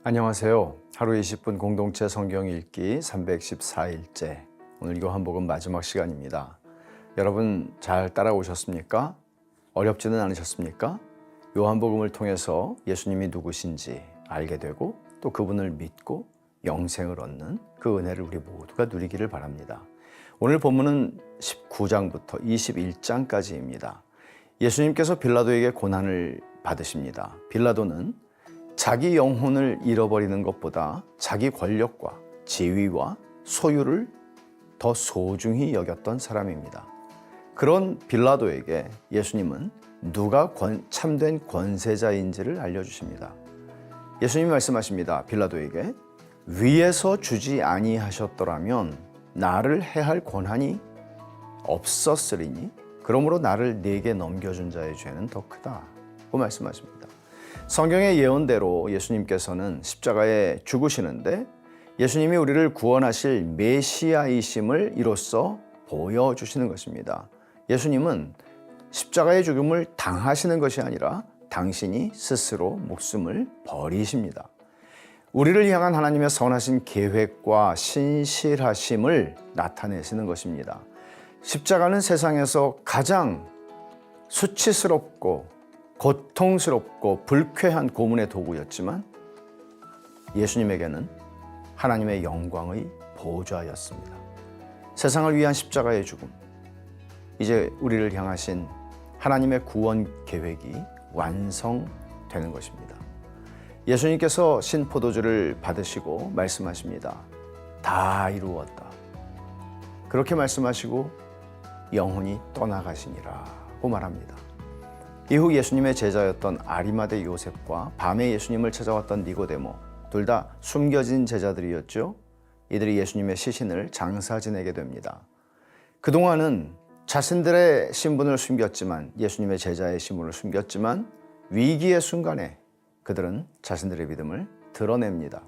안녕하세요. 하루 20분 공동체 성경 읽기 314일째. 오늘 요한복음 마지막 시간입니다. 여러분 잘 따라오셨습니까? 어렵지는 않으셨습니까? 요한복음을 통해서 예수님이 누구신지 알게 되고 또 그분을 믿고 영생을 얻는 그 은혜를 우리 모두가 누리기를 바랍니다. 오늘 본문은 19장부터 21장까지입니다. 예수님께서 빌라도에게 고난을 받으십니다. 빌라도는 자기 영혼을 잃어버리는 것보다 자기 권력과 지위와 소유를 더 소중히 여겼던 사람입니다. 그런 빌라도에게 예수님은 누가 참된 권세자인지를 알려주십니다. 예수님이 말씀하십니다. 빌라도에게 위에서 주지 아니하셨더라면 나를 해할 권한이 없었으리니 그러므로 나를 네게 넘겨준 자의 죄는 더 크다고 말씀하십니다. 성경의 예언대로 예수님께서는 십자가에 죽으시는데 예수님이 우리를 구원하실 메시아이심을 이로써 보여주시는 것입니다. 예수님은 십자가의 죽음을 당하시는 것이 아니라 당신이 스스로 목숨을 버리십니다. 우리를 향한 하나님의 선하신 계획과 신실하심을 나타내시는 것입니다. 십자가는 세상에서 가장 수치스럽고 고통스럽고 불쾌한 고문의 도구였지만 예수님에게는 하나님의 영광의 보좌였습니다. 세상을 위한 십자가의 죽음, 이제 우리를 향하신 하나님의 구원 계획이 완성되는 것입니다. 예수님께서 신포도주를 받으시고 말씀하십니다. 다 이루었다. 그렇게 말씀하시고 영혼이 떠나가시니라고 말합니다. 이후 예수님의 제자였던 아리마대 요셉과 밤에 예수님을 찾아왔던 니고데모, 둘 다 숨겨진 제자들이었죠. 이들이 예수님의 시신을 장사 지내게 됩니다. 그동안은 자신들의 신분을 숨겼지만, 예수님의 제자의 신분을 숨겼지만 위기의 순간에 그들은 자신들의 믿음을 드러냅니다.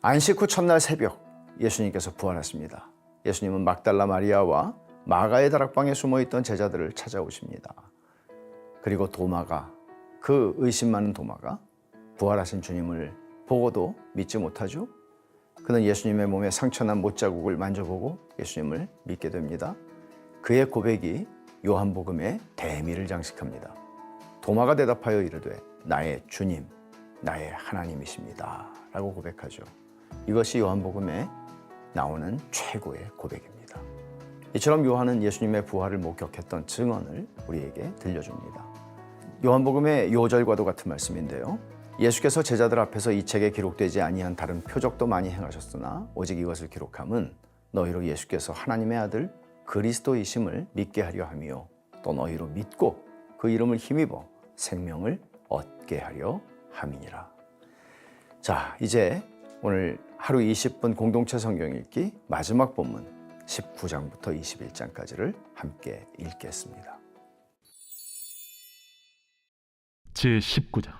안식 후 첫날 새벽 예수님께서 부활하십니다. 예수님은 막달라 마리아와 마가의 다락방에 숨어있던 제자들을 찾아오십니다. 그리고 도마가, 그 의심 많은 도마가 부활하신 주님을 보고도 믿지 못하죠. 그는 예수님의 몸에 상처난 못자국을 만져보고 예수님을 믿게 됩니다. 그의 고백이 요한복음의 대미를 장식합니다. 도마가 대답하여 이르되 나의 주님, 나의 하나님이십니다 라고 고백하죠. 이것이 요한복음에 나오는 최고의 고백입니다. 이처럼 요한은 예수님의 부활을 목격했던 증언을 우리에게 들려줍니다. 요한복음의 요절과도 같은 말씀인데요. 예수께서 제자들 앞에서 이 책에 기록되지 아니한 다른 표적도 많이 행하셨으나 오직 이것을 기록함은 너희로 예수께서 하나님의 아들 그리스도이심을 믿게 하려 함이요 또 너희로 믿고 그 이름을 힘입어 생명을 얻게 하려 함이니라. 자, 이제 오늘 하루 20분 공동체 성경 읽기 마지막 본문 19장부터 21장까지를 함께 읽겠습니다. 제19장.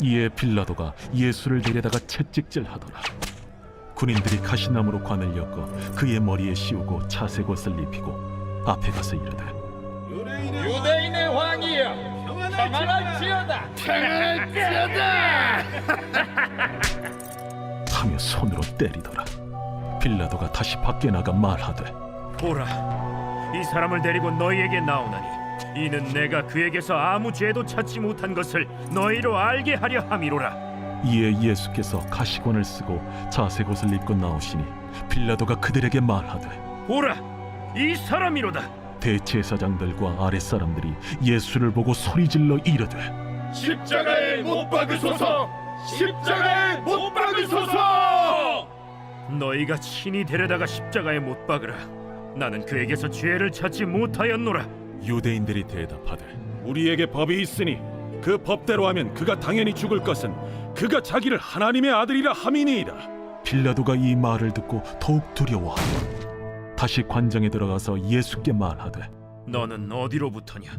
이에 빌라도가 예수를 데려다가 채찍질하더라. 군인들이 가시나무로 관을 엮어 그의 머리에 씌우고 자색 옷을 입히고 앞에 가서 이르되 유대인의 왕이여 평안할지어다 하며 손으로 때리더라. 빌라도가 다시 밖에 나가 말하되 보라, 이 사람을 데리고 너희에게 나오나니 이는 내가 그에게서 아무 죄도 찾지 못한 것을 너희로 알게 하려 함이로라. 이에 예수께서 가시관을 쓰고 자색 옷을 입고 나오시니 빌라도가 그들에게 말하되 보라, 이 사람이로다. 대제사장들과 아랫사람들이 예수를 보고 소리질러 이르되 십자가에 못 박으소서 십자가에 못 박으소서. 너희가 친히 데려다가 십자가에 못 박으라. 나는 그에게서 죄를 찾지 못하였노라. 유대인들이 대답하되 우리에게 법이 있으니 그 법대로 하면 그가 당연히 죽을 것은 그가 자기를 하나님의 아들이라 함이니이다. 빌라도가 이 말을 듣고 더욱 두려워하고 다시 관장에 들어가서 예수께 말하되 너는 어디로부터냐?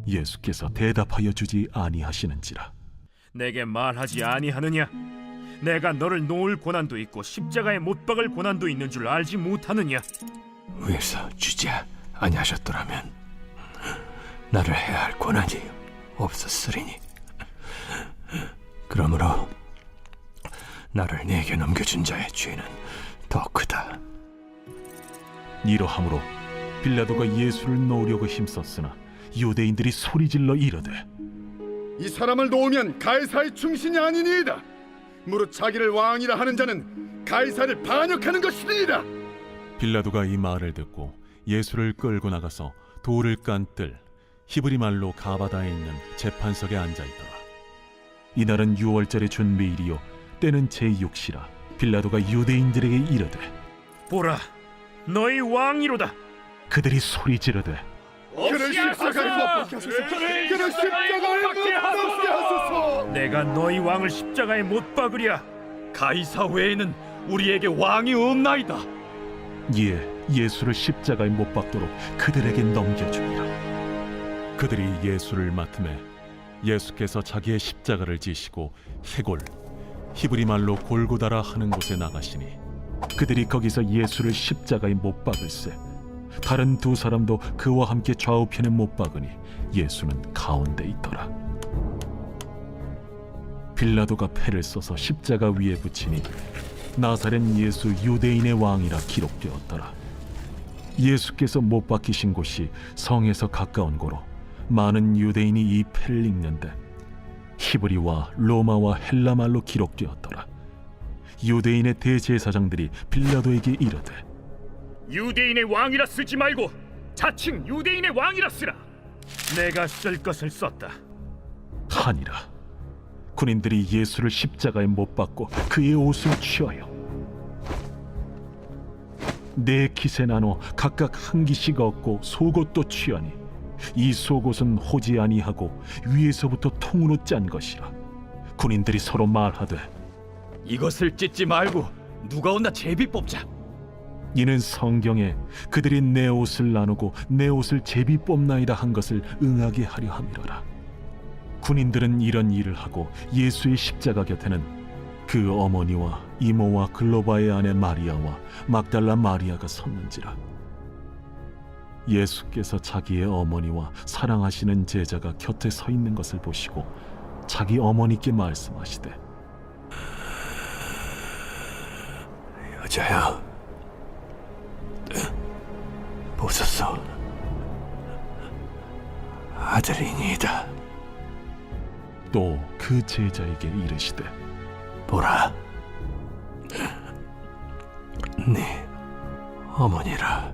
예수께서 대답하여 주지 아니하시는지라. 내게 말하지 아니하느냐? 내가 너를 놓을 고난도 있고 십자가에 못 박을 고난도 있는 줄 알지 못하느냐? 위에서 주지 아니하셨더라면 나를 해야 할 권한이 없었으리니 그러므로 나를 네게 넘겨준 자의 죄는 더 크다. 이러함으로 빌라도가 예수를 놓으려고 힘썼으나 유대인들이 소리질러 이르되 이 사람을 놓으면 가이사의 충신이 아니니이다. 무릇 자기를 왕이라 하는 자는 가이사를 반역하는 것이니이다. 빌라도가 이 말을 듣고 예수를 끌고 나가서 돌을 깐 뜰 히브리 말로 가바다에 있는 재판석에 앉아있더라. 이날은 유월절의 준비일이요 때는 제6시라. 빌라도가 유대인들에게 이르되 보라, 너희 왕이로다. 그들이 소리 지르되 그를 십자가에 못 박게 하소서. 그를 십자가에 못 박게 하소서. 내가 너희 왕을 십자가에 못 박으랴. 가이사 외에는 우리에게 왕이 없나이다. 이에 예수를 십자가에 못 박도록 그들에게 넘겨주니라. 그들이 예수를 맡음에 예수께서 자기의 십자가를 지시고 해골 히브리 말로 골고다라 하는 곳에 나가시니 그들이 거기서 예수를 십자가에 못 박을세. 다른 두 사람도 그와 함께 좌우편에 못 박으니 예수는 가운데 있더라. 빌라도가 패를 써서 십자가 위에 붙이니 나사렛 예수 유대인의 왕이라 기록되었더라. 예수께서 못 박히신 곳이 성에서 가까운 고로 많은 유대인이 이 패를 읽는데 히브리와 로마와 헬라 말로 기록되었더라. 유대인의 대제사장들이 빌라도에게 이르되 유대인의 왕이라 쓰지 말고 자칭 유대인의 왕이라 쓰라. 내가 쓸 것을 썼다. 하니라. 군인들이 예수를 십자가에 못 박고 그의 옷을 취하여 네 깃에 나눠 각각 한 깃씩 얻고 속옷도 취하니 이 속옷은 호지 아니하고 위에서부터 통으로 짠 것이라. 군인들이 서로 말하되 이것을 찢지 말고 누가 온나 제비 뽑자. 이는 성경에 그들이 내 옷을 나누고 내 옷을 제비 뽑나이다 한 것을 응하게 하려 함이로라. 군인들은 이런 일을 하고 예수의 십자가 곁에는 그 어머니와 이모와 글로바의 아내 마리아와 막달라 마리아가 섰는지라. 예수께서 자기의 어머니와 사랑하시는 제자가 곁에 서 있는 것을 보시고 자기 어머니께 말씀하시되 여자여, 보소서, 아들이니이다. 또 그 제자에게 이르시되 보라, 네 어머니라.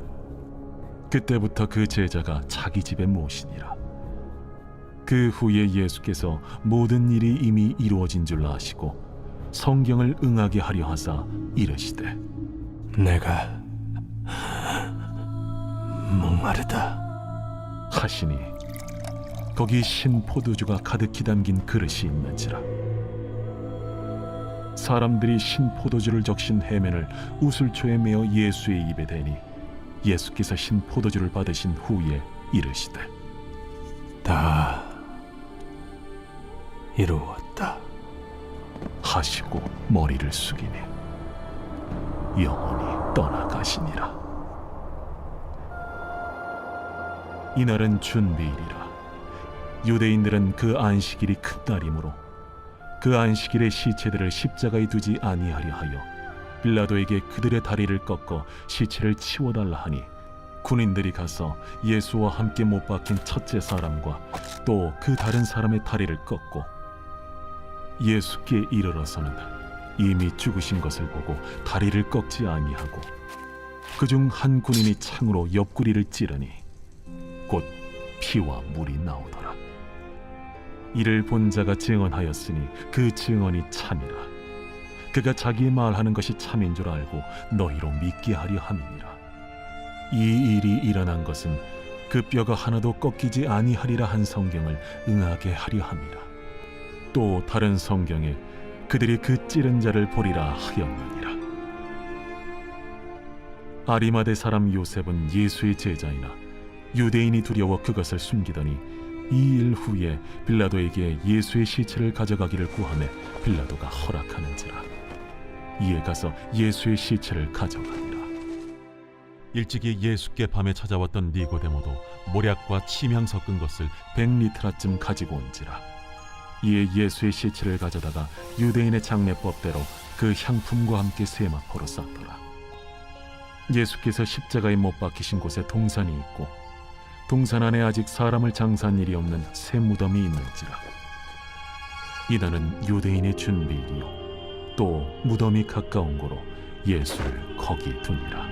그때부터 그 제자가 자기 집에 모시니라. 그 후에 예수께서 모든 일이 이미 이루어진 줄 아시고 성경을 응하게 하려 하사 이르시되 내가 목마르다 하시니 거기 신 포도주가 가득히 담긴 그릇이 있는지라. 사람들이 신 포도주를 적신 해면을 우슬초에 메어 예수의 입에 대니 예수께서 신 포도주를 받으신 후에 이르시되 다 이루었다 하시고 머리를 숙이니 영원히 떠나가시니라. 이날은 준비일이라. 유대인들은 그 안식일이 큰 날이므로 그 안식일에 시체들을 십자가에 두지 아니하려 하여 빌라도에게 그들의 다리를 꺾어 시체를 치워달라 하니 군인들이 가서 예수와 함께 못 박힌 첫째 사람과 또 그 다른 사람의 다리를 꺾고 예수께 이르러서는 이미 죽으신 것을 보고 다리를 꺾지 아니하고 그중 한 군인이 창으로 옆구리를 찌르니 곧 피와 물이 나오더라. 이를 본 자가 증언하였으니 그 증언이 참이라. 그가 자기 말하는 것이 참인 줄 알고 너희로 믿게 하려 함이니라. 이 일이 일어난 것은 그 뼈가 하나도 꺾이지 아니하리라 한 성경을 응하게 하려 함이라. 또 다른 성경에 그들이 그 찌른 자를 보리라 하였느니라. 아리마대 사람 요셉은 예수의 제자이나 유대인이 두려워 그것을 숨기더니 이 일 후에 빌라도에게 예수의 시체를 가져가기를 구하매 빌라도가 허락하는지라. 이에 가서 예수의 시체를 가져가니라. 일찍이 예수께 밤에 찾아왔던 니고데모도 모략과 침향 섞은 것을 100리트라쯤 가지고 온지라. 이에 예수의 시체를 가져다가 유대인의 장례법대로 그 향품과 함께 세마포로 쌌더라. 예수께서 십자가에 못 박히신 곳에 동산이 있고 동산 안에 아직 사람을 장사한 일이 없는 새 무덤이 있는지라. 이날은 유대인의 준비일이요 또 무덤이 가까운 고로 예수를 거기 두니라.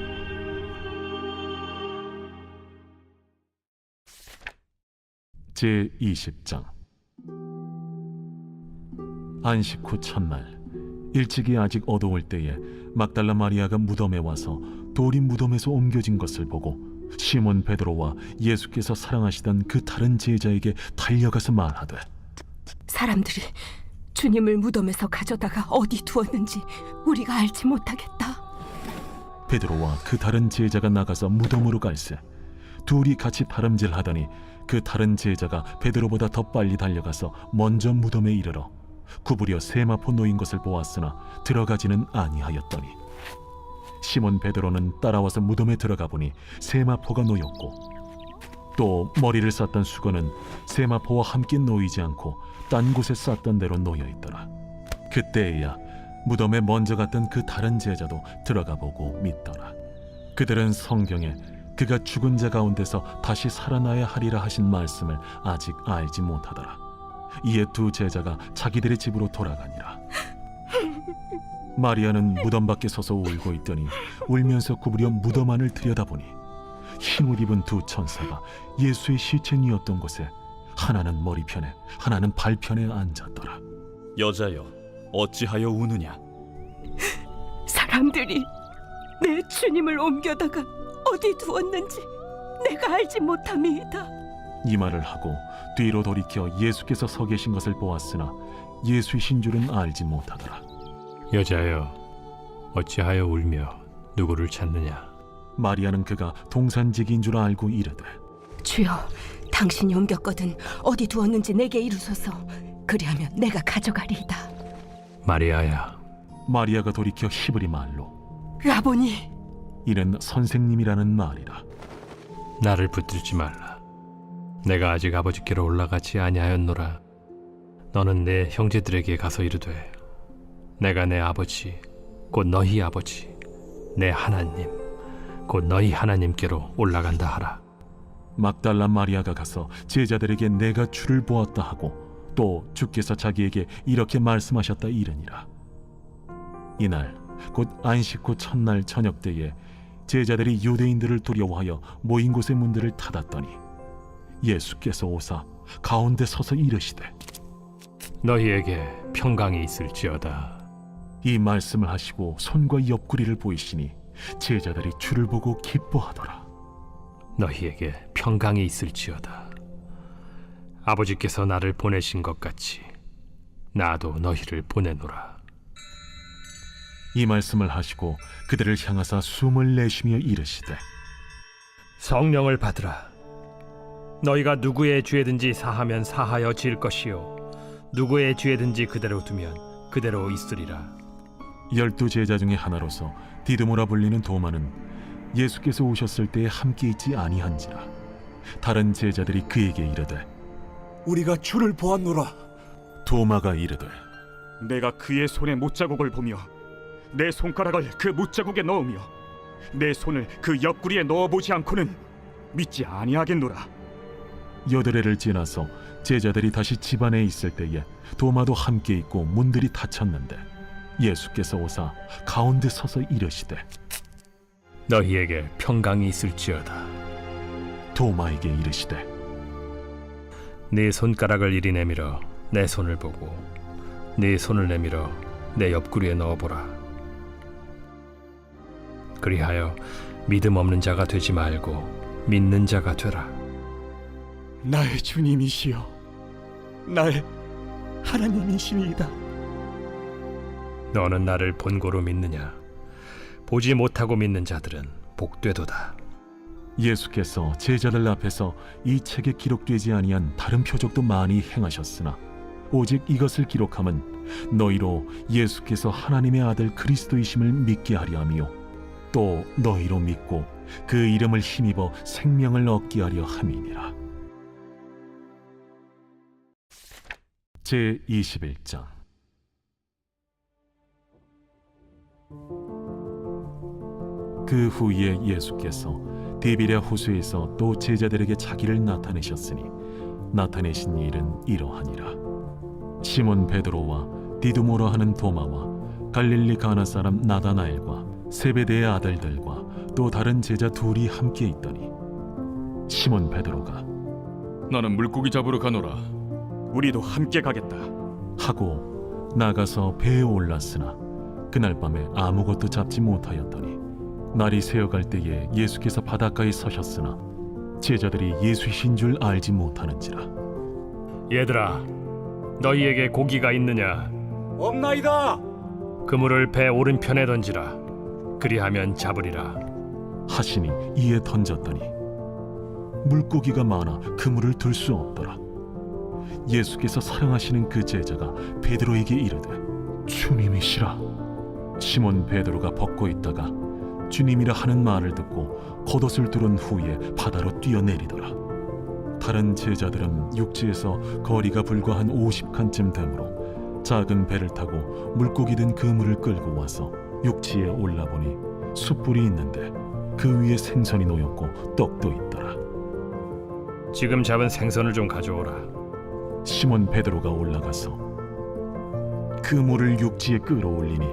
제20장. 안식 후 첫날 일찍이 아직 어두울 때에 막달라 마리아가 무덤에 와서 돌이 무덤에서 옮겨진 것을 보고 시몬 베드로와 예수께서 사랑하시던 그 다른 제자에게 달려가서 말하되, 사람들이 주님을 무덤에서 가져다가 어디 두었는지 우리가 알지 못하겠다. 베드로와 그 다른 제자가 나가서 무덤으로 갈새 둘이 같이 다름질하더니 그 다른 제자가 베드로보다 더 빨리 달려가서 먼저 무덤에 이르러 구부려 세마포 놓인 것을 보았으나 들어가지는 아니하였더니 시몬 베드로는 따라와서 무덤에 들어가 보니 세마포가 놓였고 또 머리를 쌌던 수건은 세마포와 함께 놓이지 않고 딴 곳에 쌌던 대로 놓여 있더라. 그때에야 무덤에 먼저 갔던 그 다른 제자도 들어가 보고 믿더라. 그들은 성경에 그가 죽은 자 가운데서 다시 살아나야 하리라 하신 말씀을 아직 알지 못하더라. 이에 두 제자가 자기들의 집으로 돌아가니라. 마리아는 무덤 밖에 서서 울고 있더니 울면서 구부려 무덤 안을 들여다보니 흰옷 입은 두 천사가 예수의 시체 뉘었던 곳에 하나는 머리편에 하나는 발편에 앉았더라. 여자여, 어찌하여 우느냐? 사람들이 내 주님을 옮겨다가 어디 두었는지 내가 알지 못함이다. 이 말을 하고 뒤로 돌이켜 예수께서 서 계신 것을 보았으나 예수이신 줄은 알지 못하더라. 여자여, 어찌하여 울며 누구를 찾느냐? 마리아는 그가 동산지기인 줄 알고 이르되, 주여, 당신이 옮겼거든 어디 두었는지 내게 이루소서. 그리하면 내가 가져가리이다. 마리아야. 마리아가 돌이켜 히브리 말로 라보니, 이는 선생님이라는 말이라. 나를 붙들지 말라. 내가 아직 아버지께로 올라가지 아니하였노라. 너는 내 형제들에게 가서 이르되, 내가 내 아버지 곧 너희 아버지 내 하나님 곧 너희 하나님께로 올라간다 하라. 막달라 마리아가 가서 제자들에게 내가 주를 보았다 하고 또 주께서 자기에게 이렇게 말씀하셨다 이르니라. 이날 곧 안식 후 첫날 저녁 때에 제자들이 유대인들을 두려워하여 모인 곳의 문들을 닫았더니 예수께서 오사 가운데 서서 이르시되, 너희에게 평강이 있을지어다. 이 말씀을 하시고 손과 옆구리를 보이시니 제자들이 주를 보고 기뻐하더라. 너희에게 평강이 있을지어다. 아버지께서 나를 보내신 것 같이 나도 너희를 보내노라. 이 말씀을 하시고 그들을 향하사 숨을 내쉬며 이르시되, 성령을 받으라. 너희가 누구의 죄든지 사하면 사하여 질 것이요 누구의 죄든지 그대로 두면 그대로 있으리라. 12 제자 중에 하나로서 디드모라 불리는 도마는 예수께서 오셨을 때에 함께 있지 아니한지라. 다른 제자들이 그에게 이르되, 우리가 주를 보았노라. 도마가 이르되, 내가 그의 손에 못자국을 보며 내 손가락을 그 못자국에 넣으며 내 손을 그 옆구리에 넣어보지 않고는 믿지 아니하겠노라. 여드레를 지나서 제자들이 다시 집 안에 있을 때에 도마도 함께 있고 문들이 닫혔는데 예수께서 오사 가운데 서서 이르시되, 너희에게 평강이 있을지어다. 도마에게 이르시되, 네 손가락을 이리 내밀어 내 손을 보고 네 손을 내밀어 내 옆구리에 넣어보라. 그리하여 믿음 없는 자가 되지 말고 믿는 자가 되라. 나의 주님이시여, 나의 하나님이시니이다. 너는 나를 본고로 믿느냐? 보지 못하고 믿는 자들은 복되도다. 예수께서 제자들 앞에서 이 책에 기록되지 아니한 다른 표적도 많이 행하셨으나 오직 이것을 기록함은 너희로 예수께서 하나님의 아들 그리스도이심을 믿게 하려 함이요 또 너희로 믿고 그 이름을 힘입어 생명을 얻게 하려 함이니라. 제21장. 그 후에 예수께서 디비랴 호수에서 또 제자들에게 자기를 나타내셨으니 나타내신 일은 이러하니라. 시몬 베드로와 디두모라 하는 도마와 갈릴리 가나 사람 나다나엘과 세베대의 아들들과 또 다른 제자 둘이 함께 있더니 시몬 베드로가 나는 물고기 잡으러 가노라. 우리도 함께 가겠다. 하고 나가서 배에 올랐으나 그날 밤에 아무것도 잡지 못하였더니 날이 새어갈 때에 예수께서 바닷가에 서셨으나 제자들이 예수이신 줄 알지 못하는지라. 얘들아, 너희에게 고기가 있느냐? 없나이다. 그물을 배 오른편에 던지라. 그리하면 잡으리라. 하시니 이에 던졌더니 물고기가 많아 그물을 들 수 없더라. 예수께서 사랑하시는 그 제자가 베드로에게 이르되 주님이시라. 시몬 베드로가 벗고 있다가 주님이라 하는 말을 듣고 겉옷을 두른 후에 바다로 뛰어내리더라. 다른 제자들은 육지에서 거리가 불과 한 50칸쯤 되므로 작은 배를 타고 물고기 든 그물을 끌고 와서 육지에 올라보니 숯불이 있는데 그 위에 생선이 놓였고 떡도 있더라. 지금 잡은 생선을 좀 가져오라. 시몬 베드로가 올라가서 그물을 육지에 끌어올리니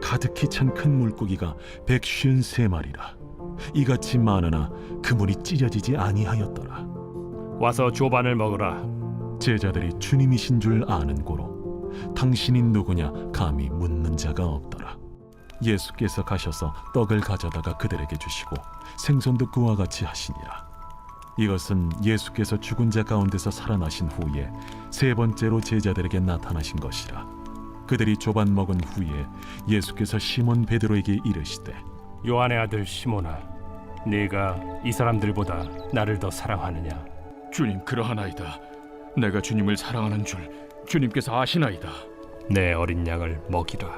가득히 찬 큰 물고기가 153마리라. 이같이 많으나 그물이 찢어지지 아니하였더라. 와서 조반을 먹으라. 제자들이 주님이신 줄 아는 고로 당신이 누구냐 감히 묻는 자가 없더라. 예수께서 가셔서 떡을 가져다가 그들에게 주시고 생선도 그와 같이 하시니라. 이것은 예수께서 죽은 자 가운데서 살아나신 후에 세 번째로 제자들에게 나타나신 것이라. 그들이 조반 먹은 후에 예수께서 시몬 베드로에게 이르시되 요한의 아들 시몬아, 네가 이 사람들보다 나를 더 사랑하느냐? 주님, 그러하나이다. 내가 주님을 사랑하는 줄 주님께서 아시나이다. 내 어린 양을 먹이라.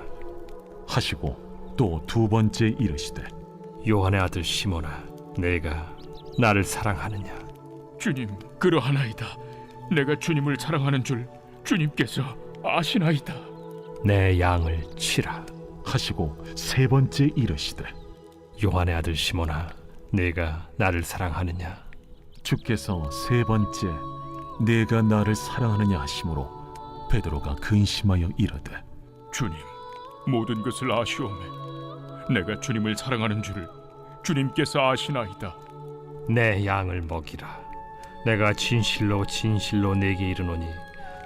하시고 또 두 번째 이르시되 요한의 아들 시몬아, 네가 나를 사랑하느냐? 주님, 그러하나이다. 내가 주님을 사랑하는 줄 주님께서 아시나이다. 내 양을 치라. 하시고 세 번째 이르시되 요한의 아들 시몬아, 네가 나를 사랑하느냐? 주께서 세 번째 내가 나를 사랑하느냐 하심으로 베드로가 근심하여 이르되 주님, 모든 것을 아시오매. 내가 주님을 사랑하는 줄 주님께서 아시나이다. 내 양을 먹이라. 내가 진실로 진실로 네게 이르노니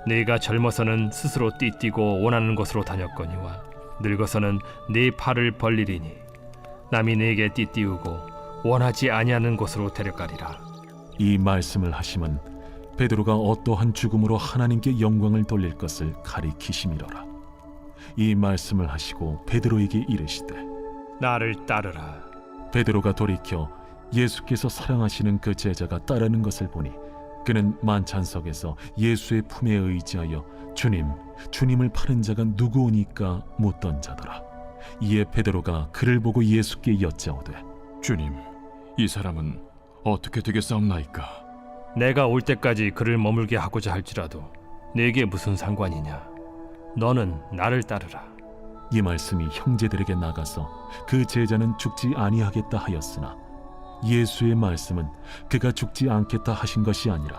네가 젊어서는 스스로 띠뛰고 원하는 곳으로 다녔거니와 늙어서는 네 팔을 벌리리니 남이 네게 띠띠우고 원하지 아니하는 곳으로 데려가리라. 이 말씀을 하심은 베드로가 어떠한 죽음으로 하나님께 영광을 돌릴 것을 가리키심이로라. 이 말씀을 하시고 베드로에게 이르시되 나를 따르라. 베드로가 돌이켜 예수께서 사랑하시는 그 제자가 따르는 것을 보니 그는 만찬석에서 예수의 품에 의지하여 주님을 파는 자가 누구오니까 묻던 자더라. 이에 베드로가 그를 보고 예수께 여짜오되 주님, 이 사람은 어떻게 되겠사옵나이까? 내가 올 때까지 그를 머물게 하고자 할지라도 네게 무슨 상관이냐? 너는 나를 따르라. 이 말씀이 형제들에게 나가서 그 제자는 죽지 아니하겠다 하였으나 예수의 말씀은 그가 죽지 않겠다 하신 것이 아니라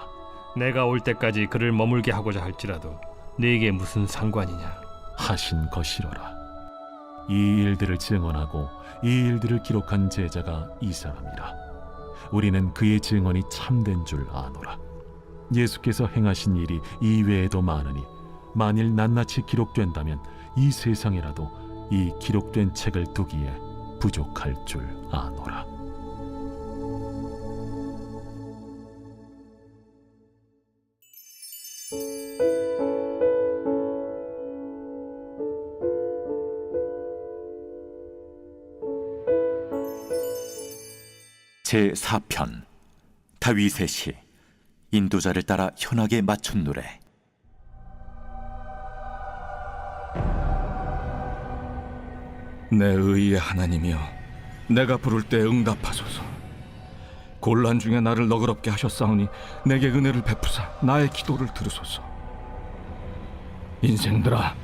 내가 올 때까지 그를 머물게 하고자 할지라도 네게 무슨 상관이냐? 하신 것이로라. 이 일들을 증언하고 이 일들을 기록한 제자가 이 사람이라. 우리는 그의 증언이 참된 줄 아노라. 예수께서 행하신 일이 이 외에도 많으니 만일 낱낱이 기록된다면 이 세상에라도 이 기록된 책을 두기에 부족할 줄 아노라. 제4편 다윗의 시 인도자를 따라 현악에 맞춘 노래. 내 의의 하나님이여, 내가 부를 때 응답하소서. 곤란 중에 나를 너그럽게 하셨사오니 내게 은혜를 베푸사 나의 기도를 들으소서. 인생들아,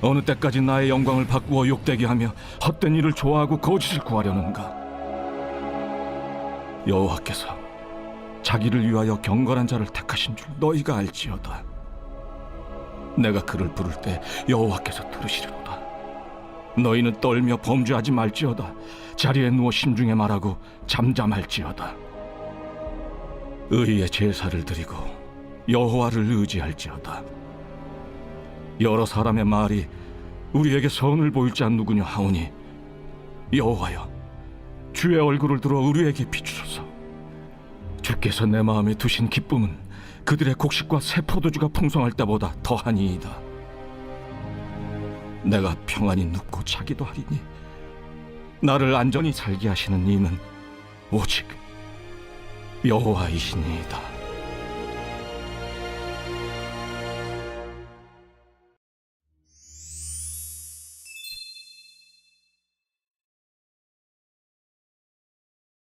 어느 때까지 나의 영광을 바꾸어 욕되게 하며 헛된 일을 좋아하고 거짓을 구하려는가? 여호와께서 자기를 위하여 경건한 자를 택하신 줄 너희가 알지어다. 내가 그를 부를 때 여호와께서 들으시리로다. 너희는 떨며 범죄하지 말지어다. 자리에 누워 심중에 말하고 잠잠할지어다. 의의 제사를 드리고 여호와를 의지할지어다. 여러 사람의 말이 우리에게 선을 보일 자 누구냐 하오니 여호와여, 주의 얼굴을 들어 우리에게 비추소서. 주께서 내 마음에 두신 기쁨은 그들의 곡식과 새 포도주가 풍성할 때보다 더하니이다. 내가 평안히 눕고 자기도 하리니 나를 안전히 살게 하시는 이는 오직 여호와이시니이다.